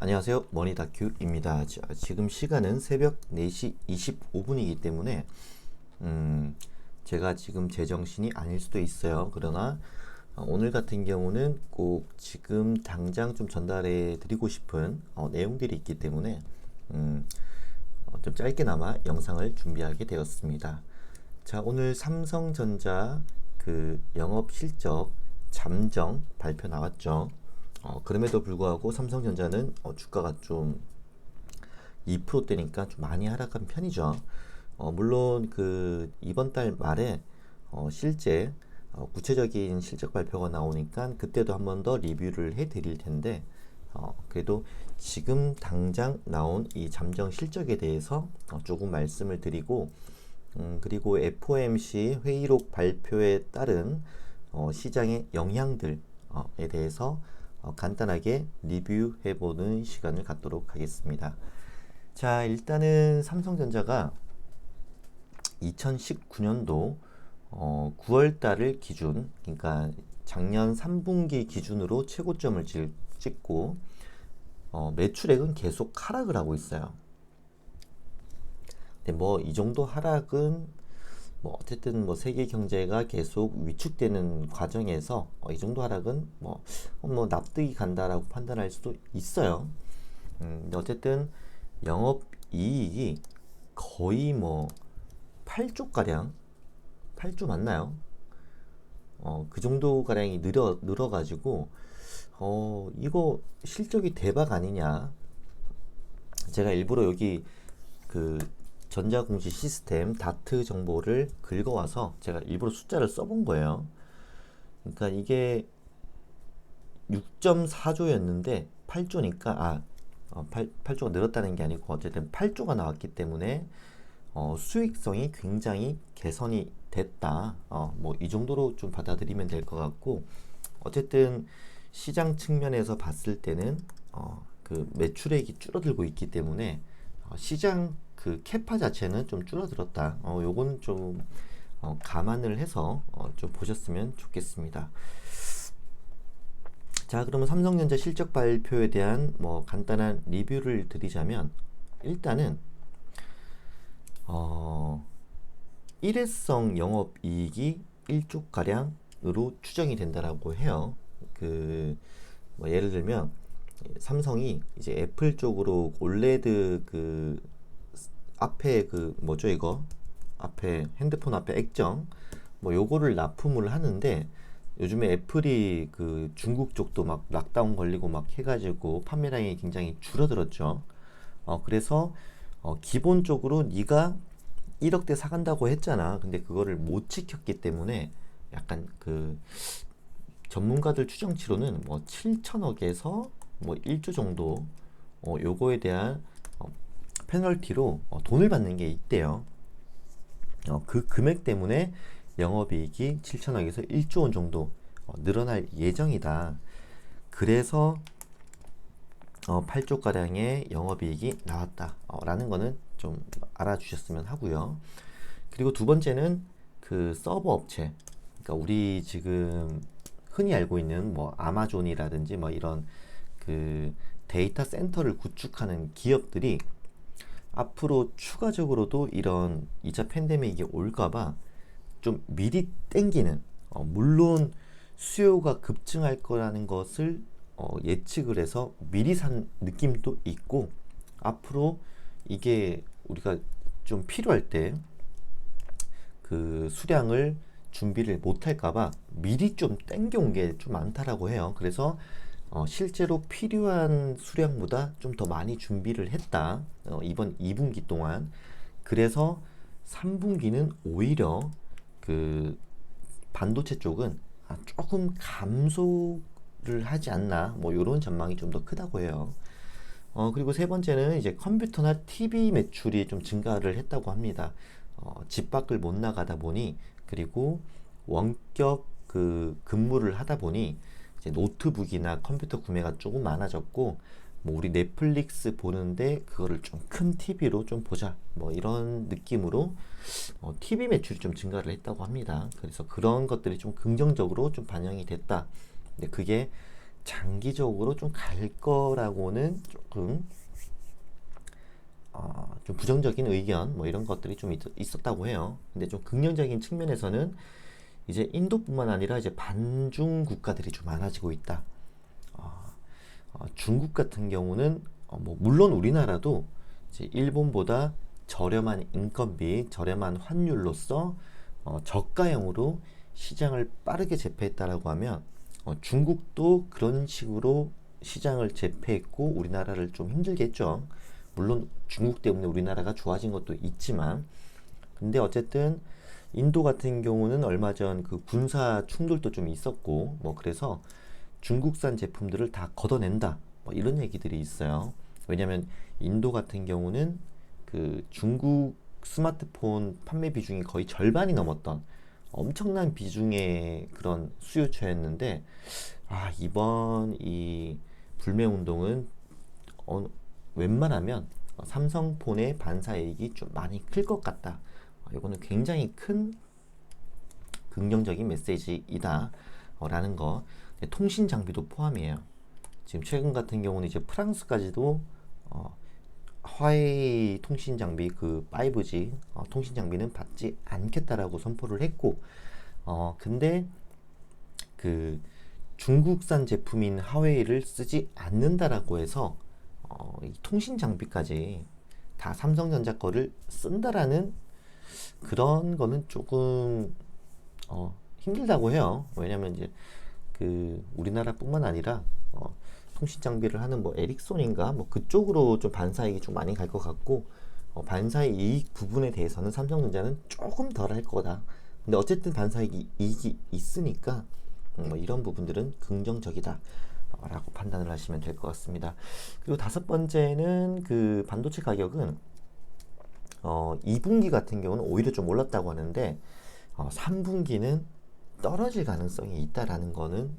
안녕하세요. 머니다큐입니다. 지금 시간은 새벽 4시 25분이기 때문에 제가 지금 제정신이 아닐 수도 있어요. 그러나 오늘 같은 경우는 꼭 지금 당장 좀 전달해 드리고 싶은 내용들이 있기 때문에 좀 짧게나마 영상을 준비하게 되었습니다. 자, 오늘 삼성전자 그 영업 실적 잠정 발표 나왔죠. 그럼에도 불구하고 삼성전자는 주가가 좀 2%대니까 좀 많이 하락한 편이죠. 물론 그 이번 달 말에 실제 구체적인 실적 발표가 나오니까 그때도 한 번 더 리뷰를 해 드릴 텐데 그래도 지금 당장 나온 이 잠정 실적에 대해서 조금 말씀을 드리고 그리고 FOMC 회의록 발표에 따른 시장의 영향들에 대해서 간단하게 리뷰해보는 시간을 갖도록 하겠습니다. 자, 일단은 삼성전자가 2019년도 9월 달을 기준, 그러니까 작년 3분기 기준으로 최고점을 찍고 매출액은 계속 하락을 하고 있어요. 근데 뭐 이 정도 하락은 뭐 어쨌든 뭐 세계 경제가 계속 위축되는 과정에서 이 정도 하락은 뭐 납득이 간다라고 판단할 수도 있어요. 근데 어쨌든 영업 이익이 거의 뭐 8조 가량, 8조 맞나요? 그 정도 가량이 늘어가지고 이거 실적이 대박 아니냐? 제가 일부러 여기 그 전자공시 시스템 다트 정보를 긁어와서 제가 일부러 숫자를 써본 거예요. 그러니까 이게 6.4조였는데 8조니까 8조가 늘었다는 게 아니고 어쨌든 8조가 나왔기 때문에 수익성이 굉장히 개선이 됐다. 뭐 이 정도로 좀 받아들이면 될 것 같고 어쨌든 시장 측면에서 봤을 때는 그 매출액이 줄어들고 있기 때문에 시장 그 캐파 자체는 좀 줄어들었다. 요건 좀 감안을 해서 좀 보셨으면 좋겠습니다. 자, 그러면 삼성전자 실적 발표에 대한 뭐 간단한 리뷰를 드리자면 일단은 일회성 영업이익이 1조 가량으로 추정이 된다라고 해요. 뭐 예를 들면 삼성이 이제 애플 쪽으로 올레드 그 앞에 그 뭐죠 이거 앞에 핸드폰 앞에 액정 뭐 요거를 납품을 하는데 요즘에 애플이 그 중국 쪽도 막 락다운 걸리고 막 해가지고 판매량이 굉장히 줄어들었죠. 그래서 기본적으로 네가 1억대 사간다고 했잖아. 근데 그거를 못 지켰기 때문에 약간 그 전문가들 추정치로는 뭐 7천억에서 뭐 1조 정도 요거에 대한 페널티로 돈을 받는 게 있대요. 그 금액 때문에 영업이익이 7천억에서 1조 원 정도 늘어날 예정이다. 그래서 8조 가량의 영업이익이 나왔다. 라는 거는 좀 알아주셨으면 하고요. 그리고 두 번째는 그 서버 업체. 그러니까 우리 지금 흔히 알고 있는 뭐 아마존이라든지 뭐 이런 그 데이터 센터를 구축하는 기업들이 앞으로 추가적으로도 이런 2차 팬데믹이 올까봐 좀 미리 땡기는 물론 수요가 급증할 거라는 것을 예측을 해서 미리 산 느낌도 있고 앞으로 이게 우리가 좀 필요할 때 그 수량을 준비를 못할까봐 미리 좀 땡겨온 게 좀 많다라고 해요. 그래서 실제로 필요한 수량보다 좀 더 많이 준비를 했다. 이번 2분기 동안. 그래서 3분기는 오히려 그 반도체 쪽은 조금 감소를 하지 않나. 뭐 이런 전망이 좀 더 크다고 해요. 그리고 세 번째는 이제 컴퓨터나 TV 매출이 좀 증가를 했다고 합니다. 집 밖을 못 나가다 보니 그리고 원격 그 근무를 하다 보니 이제 노트북이나 컴퓨터 구매가 조금 많아졌고 뭐 우리 넷플릭스 보는데 그거를 좀 큰 TV로 좀 보자 뭐 이런 느낌으로 TV 매출이 좀 증가를 했다고 합니다. 그래서 그런 것들이 좀 긍정적으로 좀 반영이 됐다. 근데 그게 장기적으로 좀 갈 거라고는 조금 좀 부정적인 의견 뭐 이런 것들이 좀 있었다고 해요. 근데 좀 긍정적인 측면에서는 이제 인도뿐만 아니라 이제 반중 국가들이 좀 많아지고 있다. 중국 같은 경우는 뭐 물론 우리나라도 이제 일본보다 저렴한 인건비, 저렴한 환율로서 저가형으로 시장을 빠르게 제패했다라고 하면 중국도 그런 식으로 시장을 제패했고 우리나라를 좀 힘들게 했죠. 물론 중국 때문에 우리나라가 좋아진 것도 있지만 근데 어쨌든 인도 같은 경우는 얼마 전 그 군사 충돌도 좀 있었고 뭐 그래서 중국산 제품들을 다 걷어낸다 뭐 이런 얘기들이 있어요. 왜냐하면 인도 같은 경우는 그 중국 스마트폰 판매 비중이 거의 절반이 넘었던 엄청난 비중의 그런 수요처였는데 이번 이 불매 운동은 웬만하면 삼성폰의 반사이익이 좀 많이 클 것 같다. 이거는 굉장히 큰 긍정적인 메시지이다 라는 거. 통신 장비도 포함이에요. 지금 최근 같은 경우는 이제 프랑스까지도 화웨이 통신 장비 그 5G 통신 장비는 받지 않겠다라고 선포를 했고 근데 그 중국산 제품인 화웨이를 쓰지 않는다라고 해서 이 통신 장비까지 다 삼성전자 거를 쓴다라는 그런 거는 조금 힘들다고 해요. 왜냐면 이제 그 우리나라뿐만 아니라 통신 장비를 하는 뭐 에릭손인가 뭐 그쪽으로 좀 반사이익이 좀 많이 갈 것 같고 반사이익 부분에 대해서는 삼성전자는 조금 덜 할 거다. 근데 어쨌든 반사이익이 있으니까 뭐 이런 부분들은 긍정적이다 라고 판단을 하시면 될 것 같습니다. 그리고 다섯 번째는 그 반도체 가격은 2분기 같은 경우는 오히려 좀 올랐다고 하는데 3분기는 떨어질 가능성이 있다라는 거는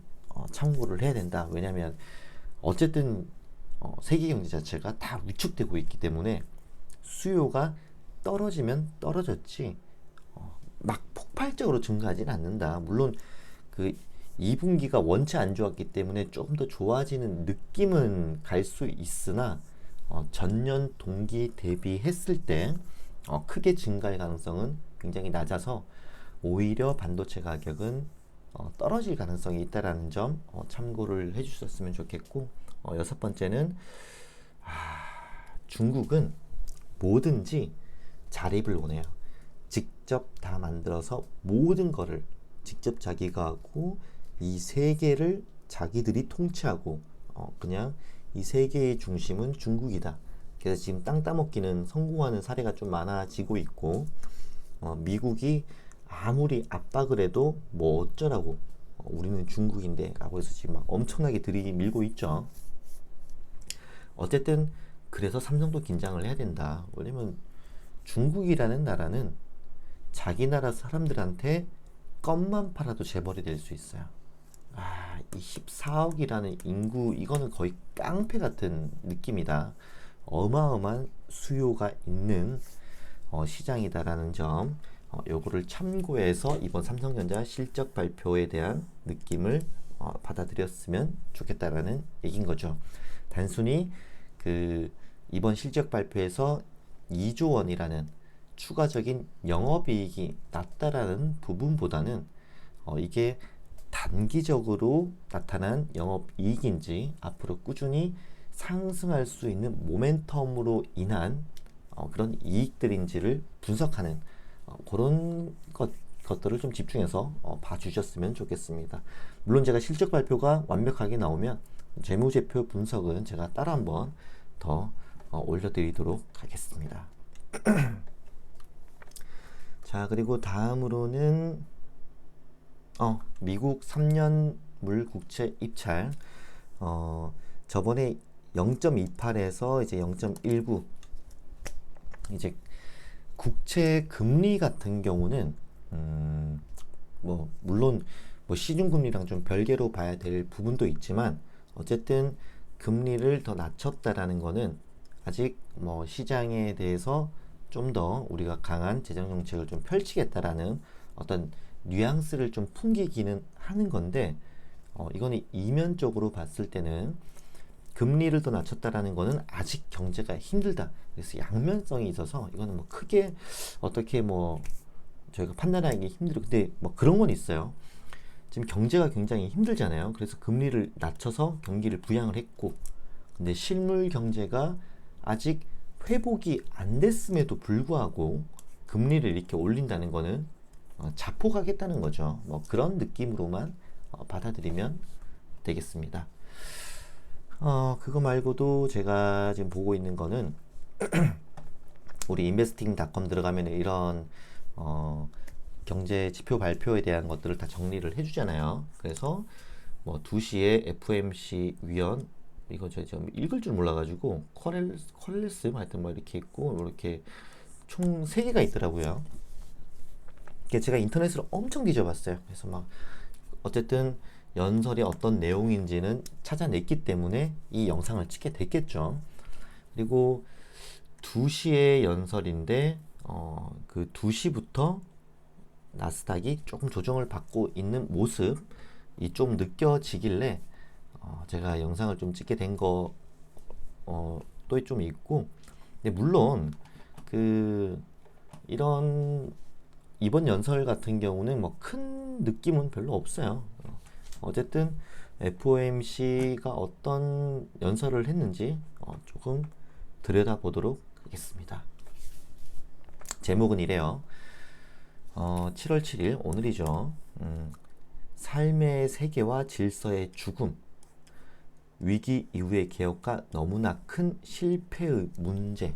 참고를 해야 된다. 왜냐하면 어쨌든 세계 경제 자체가 다 위축되고 있기 때문에 수요가 떨어지면 떨어졌지 막 폭발적으로 증가하지는 않는다. 물론 그 2분기가 원체 안 좋았기 때문에 조금 더 좋아지는 느낌은 갈 수 있으나 전년 동기 대비했을 때 크게 증가할 가능성은 굉장히 낮아서 오히려 반도체 가격은 떨어질 가능성이 있다라는 점 참고를 해주셨으면 좋겠고 여섯 번째는 중국은 뭐든지 자립을 원해요. 직접 다 만들어서 모든 거를 직접 자기가 하고 이 세계를 자기들이 통치하고 그냥 이 세계의 중심은 중국이다. 그래서 지금 땅 따먹기는 성공하는 사례가 좀 많아지고 있고 미국이 아무리 압박을 해도 뭐 어쩌라고 우리는 중국인데 라고 해서 지금 막 엄청나게 들이밀고 있죠. 어쨌든 그래서 삼성도 긴장을 해야 된다. 왜냐면 중국이라는 나라는 자기 나라 사람들한테 껌만 팔아도 재벌이 될 수 있어요. 이 14억이라는 인구 이거는 거의 깡패 같은 느낌이다. 어마어마한 수요가 있는 시장이다라는 점 요거를 참고해서 이번 삼성전자 실적 발표에 대한 느낌을 받아들였으면 좋겠다라는 얘기인 거죠. 단순히 그 이번 실적 발표에서 2조 원이라는 추가적인 영업이익이 낮다라는 부분보다는 이게 단기적으로 나타난 영업이익인지 앞으로 꾸준히 상승할 수 있는 모멘텀으로 인한 그런 이익들인지를 분석하는 그런 것들을 좀 집중해서 봐주셨으면 좋겠습니다. 물론 제가 실적 발표가 완벽하게 나오면 재무제표 분석은 제가 따로 한번 더 올려드리도록 하겠습니다. 자, 그리고 다음으로는 미국 3년물 국채 입찰 저번에 0.28에서 이제 0.19 이제 국채 금리 같은 경우는 뭐 물론 뭐 시중금리랑 좀 별개로 봐야 될 부분도 있지만 어쨌든 금리를 더 낮췄다라는 거는 아직 뭐 시장에 대해서 좀 더 우리가 강한 재정 정책을 좀 펼치겠다라는 어떤 뉘앙스를 좀 풍기기는 하는 건데 이거는 이면적으로 봤을 때는 금리를 더 낮췄다라는 거는 아직 경제가 힘들다. 그래서 양면성이 있어서 이거는 뭐 크게 어떻게 뭐 저희가 판단하기 힘들어. 근데 뭐 그런 건 있어요. 지금 경제가 굉장히 힘들잖아요. 그래서 금리를 낮춰서 경기를 부양을 했고, 근데 실물 경제가 아직 회복이 안 됐음에도 불구하고 금리를 이렇게 올린다는 거는 자폭하겠다는 거죠. 뭐 그런 느낌으로만 받아들이면 되겠습니다. 그거 말고도 제가 지금 보고 있는 거는 우리 인베스팅닷컴 들어가면 이런 경제 지표 발표에 대한 것들을 다 정리를 해주잖아요. 그래서 뭐 2시에 FOMC 위원 이거 제가 좀 읽을 줄 몰라가지고 퀄레스 하여튼 뭐 이렇게 있고 이렇게 총 3개가 있더라고요. 제가 인터넷으로 엄청 뒤져봤어요. 그래서 막 어쨌든 연설이 어떤 내용인지는 찾아냈기 때문에 이 영상을 찍게 됐겠죠. 그리고 2시에 연설인데 그 2시부터 나스닥이 조금 조정을 받고 있는 모습이 좀 느껴지길래 제가 영상을 좀 찍게 된 거 또 좀 있고, 근데 물론 그 이런 이번 연설 같은 경우는 뭐 큰 느낌은 별로 없어요. 어쨌든 FOMC가 어떤 연설을 했는지 조금 들여다보도록 하겠습니다. 제목은 이래요. 7월 7일 오늘이죠. 삶의 세계와 질서의 죽음, 위기 이후의 개혁과 너무나 큰 실패의 문제.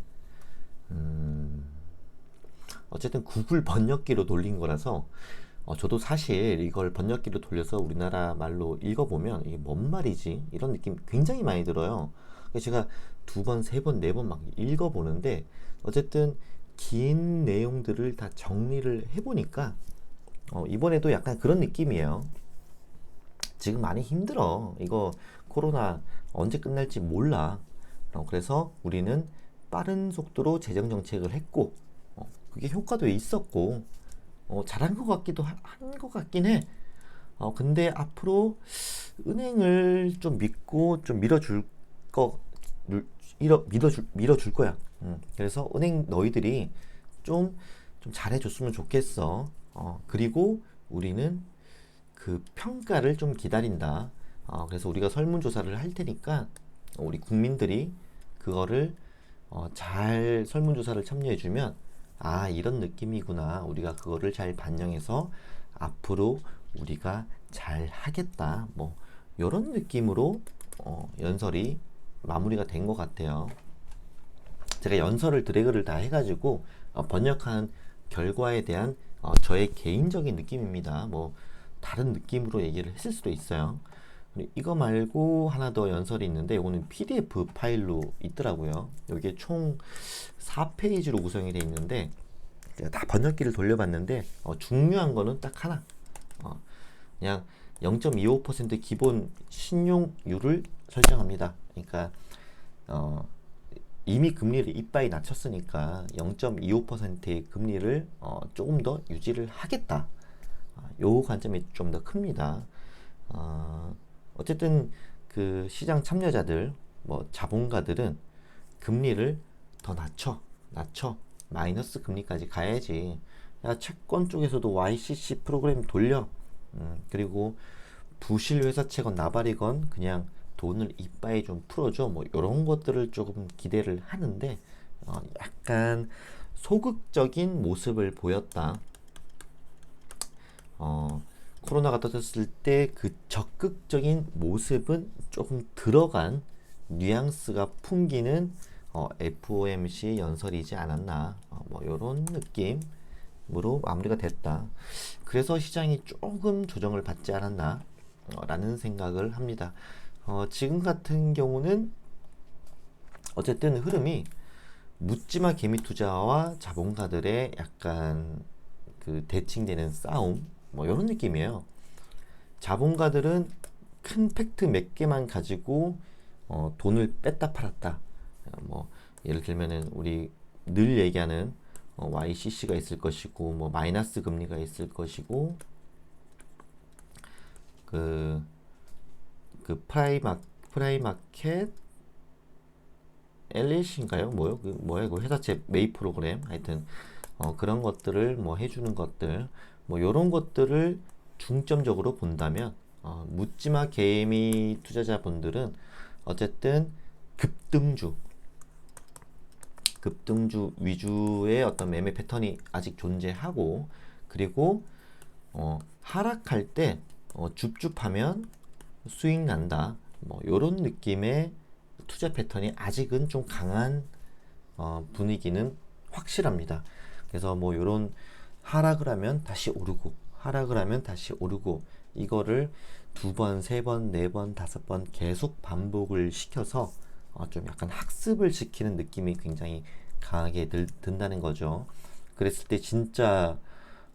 어쨌든 구글 번역기로 돌린 거라서 저도 사실 이걸 번역기로 돌려서 우리나라 말로 읽어보면 이게 뭔 말이지? 이런 느낌 굉장히 많이 들어요. 그래서 제가 2번, 3번, 4번 막 읽어보는데 어쨌든 긴 내용들을 다 정리를 해보니까 이번에도 약간 그런 느낌이에요. 지금 많이 힘들어. 이거 코로나 언제 끝날지 몰라. 그래서 우리는 빠른 속도로 재정 정책을 했고 그게 효과도 있었고 잘한 것 같기도 한 것 같긴 해. 근데 앞으로 은행을 좀 믿고 좀 밀어줄 거야. 그래서 은행 너희들이 좀 잘해줬으면 좋겠어. 그리고 우리는 그 평가를 좀 기다린다. 그래서 우리가 설문조사를 할 테니까 우리 국민들이 그거를 잘 설문조사를 참여해주면 이런 느낌이구나. 우리가 그거를 잘 반영해서 앞으로 우리가 잘 하겠다. 뭐 이런 느낌으로 연설이 마무리가 된 것 같아요. 제가 연설을 드래그를 다 해가지고 번역한 결과에 대한 저의 개인적인 느낌입니다. 뭐 다른 느낌으로 얘기를 했을 수도 있어요. 이거 말고 하나 더 연설이 있는데 이거는 PDF 파일로 있더라고요. 여기에 총 4페이지로 구성이 되어 있는데 제가 다 번역기를 돌려봤는데 중요한 거는 딱 하나. 그냥 0.25% 기본 신용률을 설정합니다. 그러니까 이미 금리를 이빠이 낮췄으니까 0.25%의 금리를 조금 더 유지를 하겠다. 요 관점이 좀 더 큽니다. 어쨌든 그 시장 참여자들, 뭐 자본가들은 금리를 더 낮춰 마이너스 금리까지 가야지. 야, 채권 쪽에서도 YCC 프로그램 돌려. 그리고 부실 회사 채건 나발이건 그냥 돈을 이빠이 좀 풀어줘. 뭐 이런 것들을 조금 기대를 하는데 약간 소극적인 모습을 보였다. 코로나가 터졌을 때 그 적극적인 모습은 조금 들어간 뉘앙스가 풍기는 FOMC 연설이지 않았나. 뭐 이런 느낌으로 마무리가 됐다. 그래서 시장이 조금 조정을 받지 않았나 라는 생각을 합니다. 지금 같은 경우는 어쨌든 흐름이 묻지마 개미 투자와 자본가들의 약간 그 대칭되는 싸움 뭐 이런 느낌이에요. 자본가들은 큰 팩트 몇 개만 가지고 돈을 뺐다 팔았다. 뭐 예를 들면은 우리 늘 얘기하는 YCC가 있을 것이고 뭐 마이너스 금리가 있을 것이고 그 그 프라이마켓 LLC인가요? 뭐요? 그 뭐야 그 회사채 매입 프로그램 하여튼 그런 것들을 뭐 해주는 것들 뭐 요런 것들을 중점적으로 본다면 묻지마 개미 투자자분들은 어쨌든 급등주 위주의 어떤 매매 패턴이 아직 존재하고 그리고 하락할 때 줍줍하면 수익 난다 뭐 요런 느낌의 투자 패턴이 아직은 좀 강한 분위기는 확실합니다. 그래서 뭐 요런 하락을 하면 다시 오르고 하락을 하면 다시 오르고 이거를 두 번, 세 번, 네 번, 다섯 번 계속 반복을 시켜서 좀 약간 학습을 시키는 느낌이 굉장히 강하게 든다는 거죠. 그랬을 때 진짜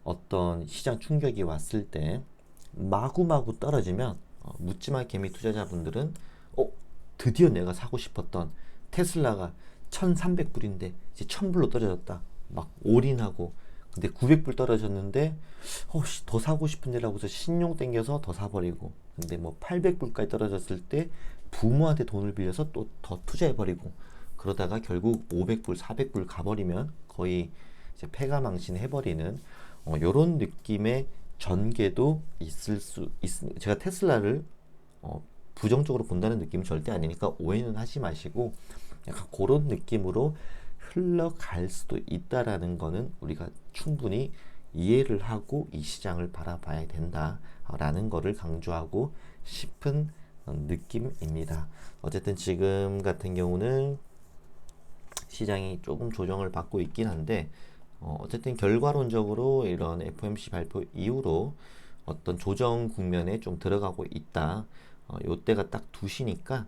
어떤 시장 충격이 왔을 때 마구마구 떨어지면 묻지마 개미 투자자분들은 드디어 내가 사고 싶었던 테슬라가 1300불인데 이제 1000불로 떨어졌다 막 올인하고 근데 900불 떨어졌는데 더 사고 싶은데라고 해서 신용 땡겨서 더 사버리고 근데 뭐 800불까지 떨어졌을 때 부모한테 돈을 빌려서 또 더 투자해버리고 그러다가 결국 500불 400불 가버리면 거의 이제 패가망신 해버리는 요런 느낌의 전개도 있을 수 있습니다. 제가 테슬라를 부정적으로 본다는 느낌은 절대 아니니까 오해는 하지 마시고 약간 그런 느낌으로 흘러갈 수도 있다라는 거는 우리가 충분히 이해를 하고 이 시장을 바라봐야 된다라는 거를 강조하고 싶은 느낌입니다. 어쨌든 지금 같은 경우는 시장이 조금 조정을 받고 있긴 한데 어쨌든 결과론적으로 이런 FOMC 발표 이후로 어떤 조정 국면에 좀 들어가고 있다. 요때가 딱 2시니까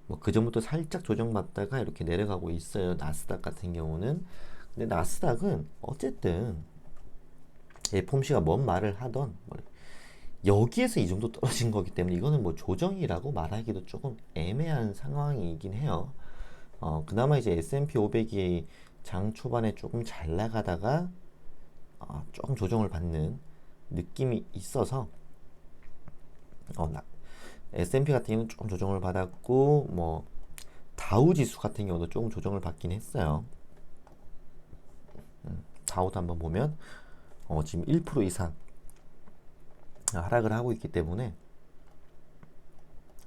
뭐 그전부터 살짝 조정받다가 이렇게 내려가고 있어요. 나스닥 같은 경우는. 근데 나스닥은 어쨌든 FOMC가 뭔 말을 하던 여기에서 이 정도 떨어진 거기 때문에 이거는 뭐 조정이라고 말하기도 조금 애매한 상황이긴 해요. 그나마 이제 S&P 500이 장 초반에 조금 잘 나가다가 조금 조정을 받는 느낌이 있어서 S&P 같은 경우는 조금 조정을 받았고 뭐 다우 지수 같은 경우도 조금 조정을 받긴 했어요. 다우도 한번 보면 지금 1% 이상 하락을 하고 있기 때문에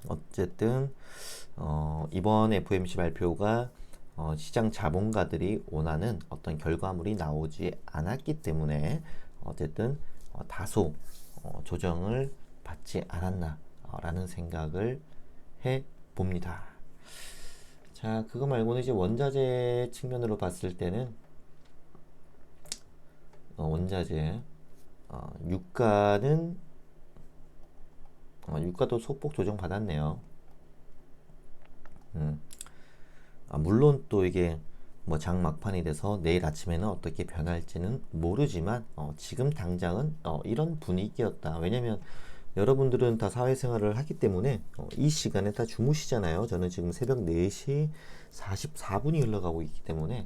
어쨌든 이번 FOMC 발표가 시장 자본가들이 원하는 어떤 결과물이 나오지 않았기 때문에 어쨌든 다소 조정을 받지 않았나 라는 생각을 해 봅니다. 자, 그거 말고는 이제 원자재 측면으로 봤을 때는 원자재 유가는 유가도 소폭 조정 받았네요. 물론 또 이게 뭐 장 막판이 돼서 내일 아침에는 어떻게 변할지는 모르지만 지금 당장은 이런 분위기였다. 왜냐면 여러분들은 다 사회생활을 하기 때문에 이 시간에 다 주무시잖아요. 저는 지금 새벽 4시 44분이 흘러가고 있기 때문에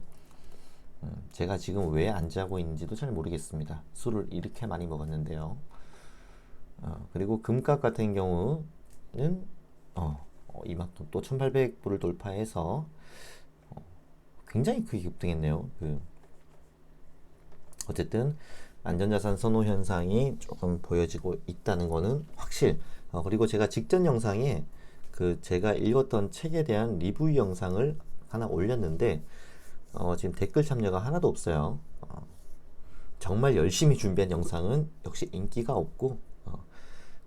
제가 지금 왜 안 자고 있는지도 잘 모르겠습니다. 술을 이렇게 많이 먹었는데요. 그리고 금값 같은 경우는 이만큼 또 1800불을 돌파해서 굉장히 크게 급등했네요. 어쨌든 안전자산 선호 현상이 조금 보여지고 있다는 거는 확실. 그리고 제가 직전 영상에 제가 읽었던 책에 대한 리뷰 영상을 하나 올렸는데 지금 댓글 참여가 하나도 없어요. 정말 열심히 준비한 영상은 역시 인기가 없고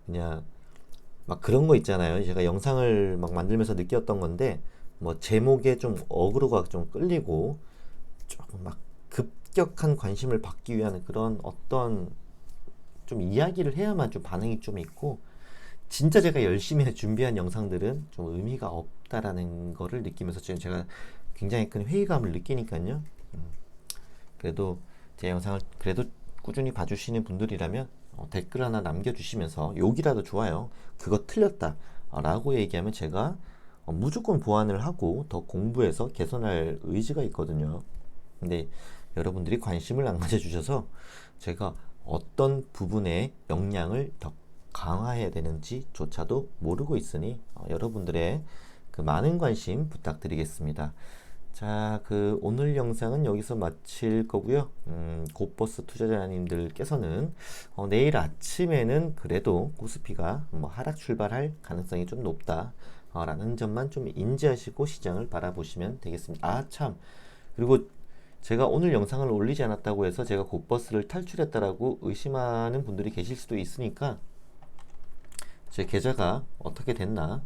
그냥 막 그런 거 있잖아요. 제가 영상을 막 만들면서 느꼈던 건데 뭐 제목에 좀 어그로가 좀 끌리고 조금 막 급격한 관심을 받기 위한 그런 어떤 좀 이야기를 해야만 좀 반응이 좀 있고 진짜 제가 열심히 준비한 영상들은 좀 의미가 없다라는 거를 느끼면서 지금 제가 굉장히 큰 회의감을 느끼니까요. 그래도 제 영상을 그래도 꾸준히 봐주시는 분들이라면 댓글 하나 남겨주시면서 욕이라도 좋아요. 그거 틀렸다 라고 얘기하면 제가 무조건 보완을 하고 더 공부해서 개선할 의지가 있거든요. 근데 여러분들이 관심을 안 가져주셔서 제가 어떤 부분에 역량을 더 강화해야 되는지조차도 모르고 있으니 여러분들의 그 많은 관심 부탁드리겠습니다. 자, 그 오늘 영상은 여기서 마칠 거고요. 곧버스 투자자님들께서는 내일 아침에는 그래도 코스피가 뭐 하락 출발할 가능성이 좀 높다 라는 점만 좀 인지하시고 시장을 바라보시면 되겠습니다. 아, 참, 그리고 제가 오늘 영상을 올리지 않았다고 해서 제가 곧버스를 탈출했다라고 의심하는 분들이 계실 수도 있으니까 제 계좌가 어떻게 됐나,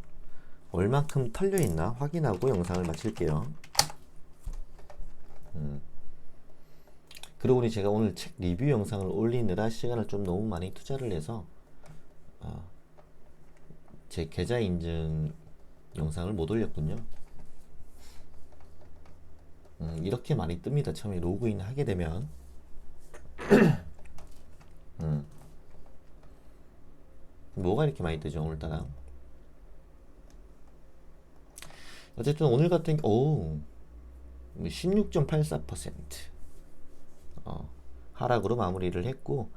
얼만큼 털려 있나 확인하고 영상을 마칠게요. 그러고 보니 제가 오늘 책 리뷰 영상을 올리느라 시간을 좀 너무 많이 투자를 해서 제 계좌 인증 영상을 못 올렸군요. 이렇게 많이 뜹니다. 처음에 로그인 하게 되면 뭐가 이렇게 많이 뜨죠 오늘따라. 어쨌든 오늘 같은 16.84% 하락으로 마무리를 했고,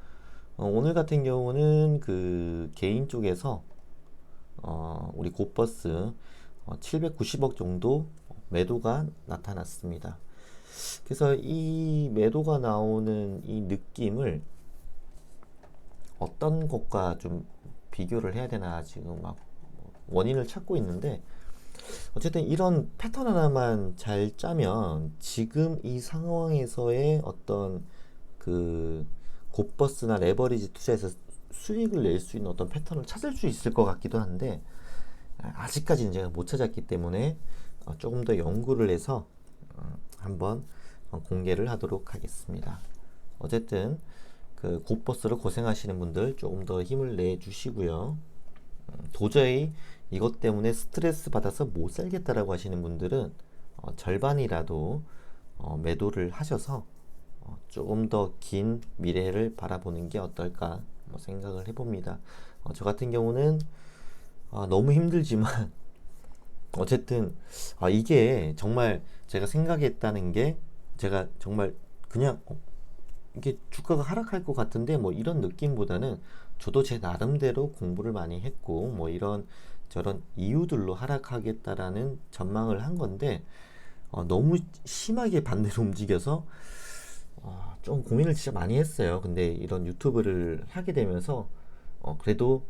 오늘 같은 경우는 그 개인 쪽에서 우리 곧버스 790억 정도 매도가 나타났습니다. 그래서 이 매도가 나오는 이 느낌을 어떤 것과 좀 비교를 해야 되나 지금 막 원인을 찾고 있는데, 어쨌든 이런 패턴 하나만 잘 짜면 지금 이 상황에서의 어떤 그 곧버스나 레버리지 투자에서 수익을 낼 수 있는 어떤 패턴을 찾을 수 있을 것 같기도 한데, 아직까지는 제가 못 찾았기 때문에 조금 더 연구를 해서 한번 공개를 하도록 하겠습니다. 어쨌든 그 곧버스로 고생하시는 분들 조금 더 힘을 내 주시고요. 도저히 이것 때문에 스트레스 받아서 못 살겠다라고 하시는 분들은 절반이라도 매도를 하셔서 조금 더 긴 미래를 바라보는 게 어떨까 생각을 해봅니다. 저 같은 경우는 너무 힘들지만 어쨌든 이게 정말 제가 생각했다는 게, 제가 정말 그냥 이게 주가가 하락할 것 같은데 뭐 이런 느낌보다는 저도 제 나름대로 공부를 많이 했고 뭐 이런 저런 이유들로 하락하겠다라는 전망을 한 건데, 너무 심하게 반대로 움직여서 좀 고민을 진짜 많이 했어요. 근데 이런 유튜브를 하게 되면서 그래도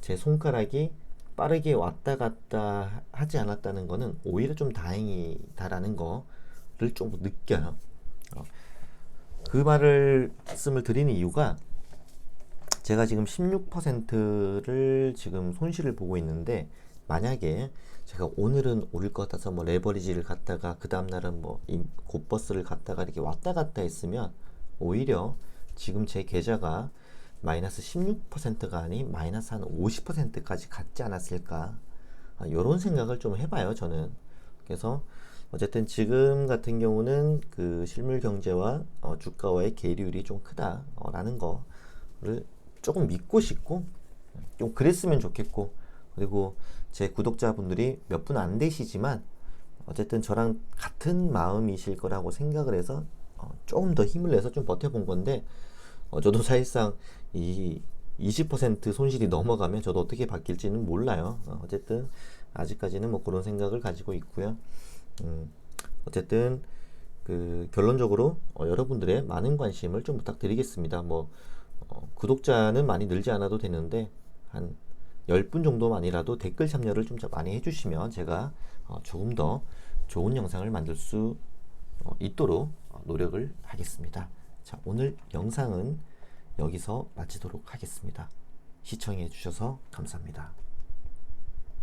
제 손가락이 빠르게 왔다 갔다 하지 않았다는 거는 오히려 좀 다행이다라는 거를 좀 느껴요. 그 말씀을 드리는 이유가, 제가 지금 16%를 지금 손실을 보고 있는데, 만약에 제가 오늘은 오를 것 같아서 뭐 레버리지를 갔다가 그 다음날은 뭐 곧버스를 갔다가 이렇게 왔다 갔다 했으면 오히려 지금 제 계좌가 마이너스 16%가 아닌 마이너스 한 50%까지 갔지 않았을까, 이런 생각을 좀 해봐요 저는. 그래서 어쨌든 지금 같은 경우는 그 실물 경제와 주가와의 괴리율이 좀 크다라는 거를 조금 믿고 싶고, 좀 그랬으면 좋겠고, 그리고 제 구독자분들이 몇 분 안 되시지만 어쨌든 저랑 같은 마음이실 거라고 생각을 해서 조금 더 힘을 내서 좀 버텨본 건데, 저도 사실상 이 20% 손실이 넘어가면 저도 어떻게 바뀔지는 몰라요. 어쨌든 아직까지는 뭐 그런 생각을 가지고 있고요. 어쨌든 그 결론적으로 여러분들의 많은 관심을 좀 부탁드리겠습니다. 뭐 구독자는 많이 늘지 않아도 되는데 한 10분 정도만이라도 댓글 참여를 좀 많이 해주시면 제가 조금 더 좋은 영상을 만들 수 있도록 노력을 하겠습니다. 자, 오늘 영상은 여기서 마치도록 하겠습니다. 시청해 주셔서 감사합니다.